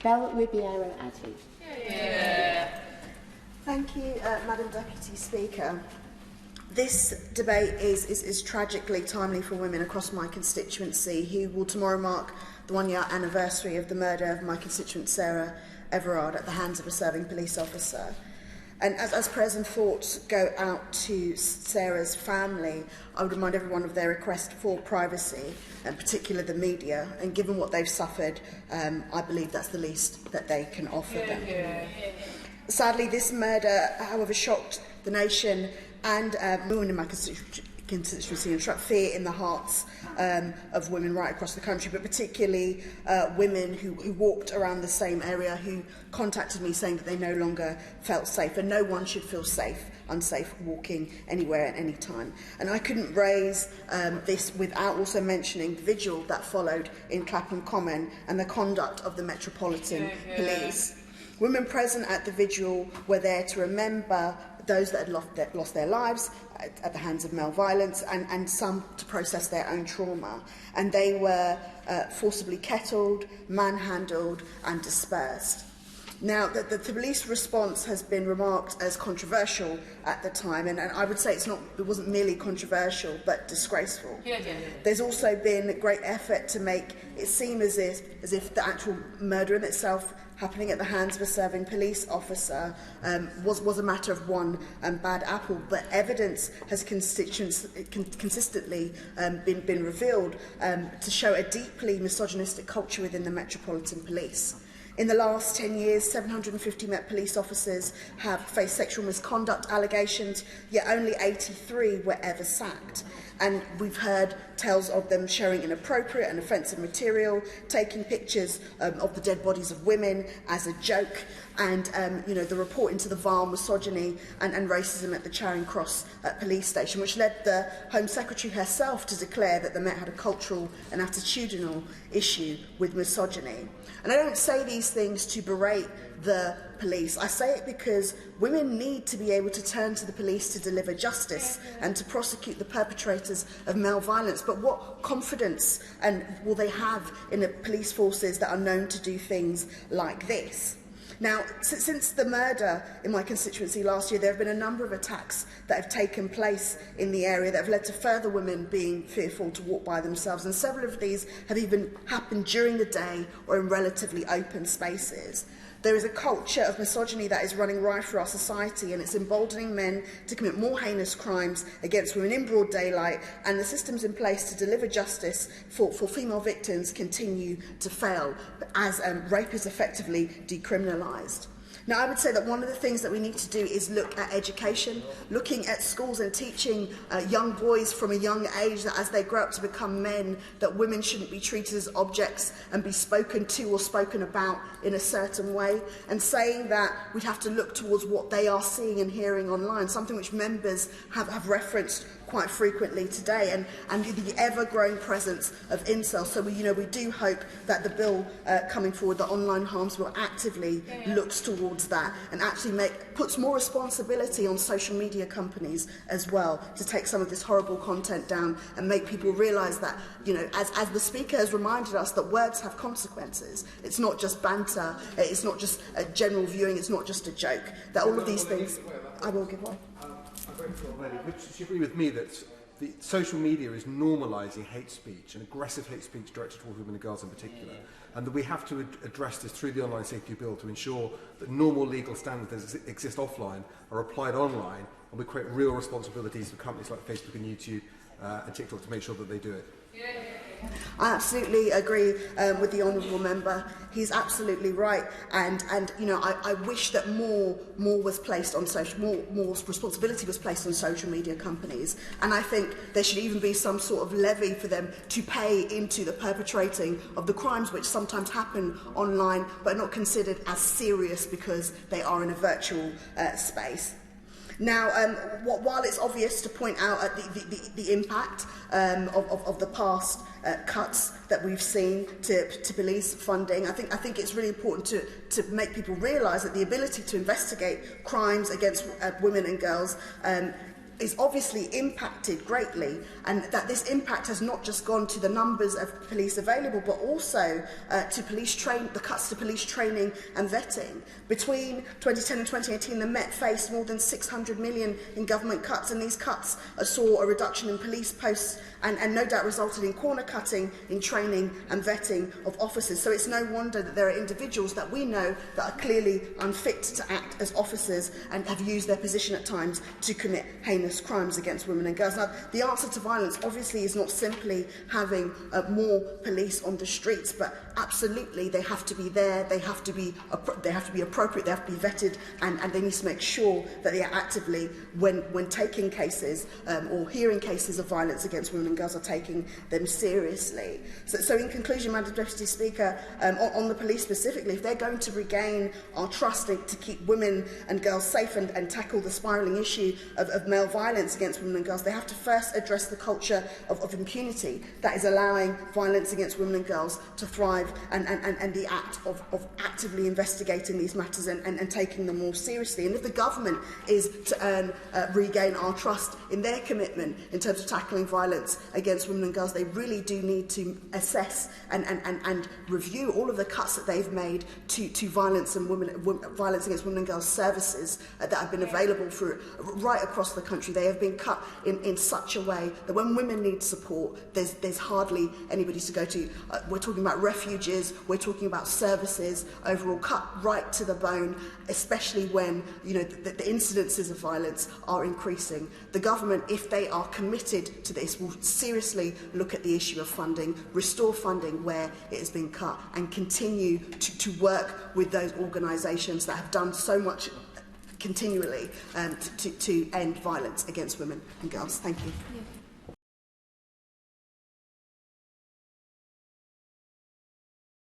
Ribeiro-Addy. Yeah. Thank you, Madam Deputy Speaker. This debate is tragically timely for women across my constituency, who will tomorrow mark the one-year anniversary of the murder of my constituent Sarah Everard at the hands of a serving police officer. And as prayers and thoughts go out to Sarah's family, I would remind everyone of their request for privacy, and particularly the media. And given what they've suffered, I believe that's the least that they can offer them. Sadly, this murder, however, shocked the nation and women in my constituency and struck fear in the hearts of women right across the country, but particularly women who walked around the same area, who contacted me saying that they no longer felt safe, and no one should feel unsafe walking anywhere at any time. And I couldn't raise this without also mentioning the vigil that followed in Clapham Common and the conduct of the Metropolitan Police. Women present at the vigil were there to remember those that had lost their lives at the hands of male violence, and some to process their own trauma. And they were forcibly kettled, manhandled and dispersed. Now, the police response has been remarked as controversial at the time, and I would say it wasn't merely controversial, but disgraceful. There's also been great effort to make it seem as if the actual murder in itself, happening at the hands of a serving police officer, was a matter of one bad apple, but evidence has consistently been revealed to show a deeply misogynistic culture within the Metropolitan Police. In the last 10 years, 750 Met Police officers have faced sexual misconduct allegations, yet only 83 were ever sacked. And we've heard tales of them sharing inappropriate and offensive material, taking pictures of the dead bodies of women as a joke, and the report into the vile misogyny and racism at the Charing Cross police station, which led the Home Secretary herself to declare that the Met had a cultural and attitudinal issue with misogyny. And I don't say these things to berate the police. I say it because women need to be able to turn to the police to deliver justice and to prosecute the perpetrators of male violence. But what confidence will they have in the police forces that are known to do things like this? Now, since the murder in my constituency last year, there have been a number of attacks that have taken place in the area that have led to further women being fearful to walk by themselves, and several of these have even happened during the day or in relatively open spaces. There is a culture of misogyny that is running rife through our society, and it's emboldening men to commit more heinous crimes against women in broad daylight, and the systems in place to deliver justice for female victims continue to fail as rape is effectively decriminalised. Now, I would say that one of the things that we need to do is look at education, looking at schools and teaching young boys from a young age that as they grow up to become men, that women shouldn't be treated as objects and be spoken to or spoken about in a certain way, and saying that we'd have to look towards what they are seeing and hearing online, something which members have referenced quite frequently today, and the ever-growing presence of incels. So we do hope that the bill coming forward, the Online Harms Bill, actively looks towards that and actually puts more responsibility on social media companies as well to take some of this horrible content down and make people realise that, as the speaker has reminded us, that words have consequences. It's not just banter, it's not just a general viewing, it's not just a joke. That all of these things... I will give way. Would you agree with me that the social media is normalising hate speech and aggressive hate speech directed towards women and girls in particular, and that we have to address this through the Online Safety Bill to ensure that normal legal standards that exist offline are applied online, and we create real responsibilities for companies like Facebook and YouTube and TikTok to make sure that they do it? I absolutely agree with the honourable member. He's absolutely right, and I wish that more was placed on more responsibility was placed on social media companies, and I think there should even be some sort of levy for them to pay into the perpetrating of the crimes which sometimes happen online but are not considered as serious because they are in a virtual space. Now, while it's obvious to point out at the impact of the past cuts that we've seen to police funding, I think it's really important to make people realise that the ability to investigate crimes against women and girls is obviously impacted greatly, and that this impact has not just gone to the numbers of police available, but also to the cuts to police training and vetting. Between 2010 and 2018, the Met faced more than 600 million in government cuts, and these cuts saw a reduction in police posts and no doubt resulted in corner cutting in training and vetting of officers. So it's no wonder that there are individuals that we know that are clearly unfit to act as officers and have used their position at times to commit heinous crimes against women and girls. Now, the answer to violence obviously is not simply having more police on the streets, but absolutely they have to be there, they have to be appropriate, they have to be vetted, and they need to make sure that they are actively, when taking cases or hearing cases of violence against women and girls, are taking them seriously. So in conclusion, Madam Deputy Speaker, on the police specifically, if they're going to regain our trust to keep women and girls safe and tackle the spiralling issue of male violence against women and girls, they have to first address the culture of impunity that is allowing violence against women and girls to thrive, and the act of actively investigating these matters and taking them more seriously. And if the government is to regain our trust in their commitment in terms of tackling violence against women and girls, they really do need to assess and review all of the cuts that they've made to violence against women and girls services that have been available right across the country. They have been cut in such a way that when women need support, there's hardly anybody to go to. We're talking about refuges, we're talking about services, overall cut right to the bone, especially when the incidences of violence are increasing. The government, if they are committed to this, will seriously look at the issue of funding, restore funding where it has been cut, and continue to work with those organisations that have done so much continually to end violence against women and girls. Thank you. Yeah.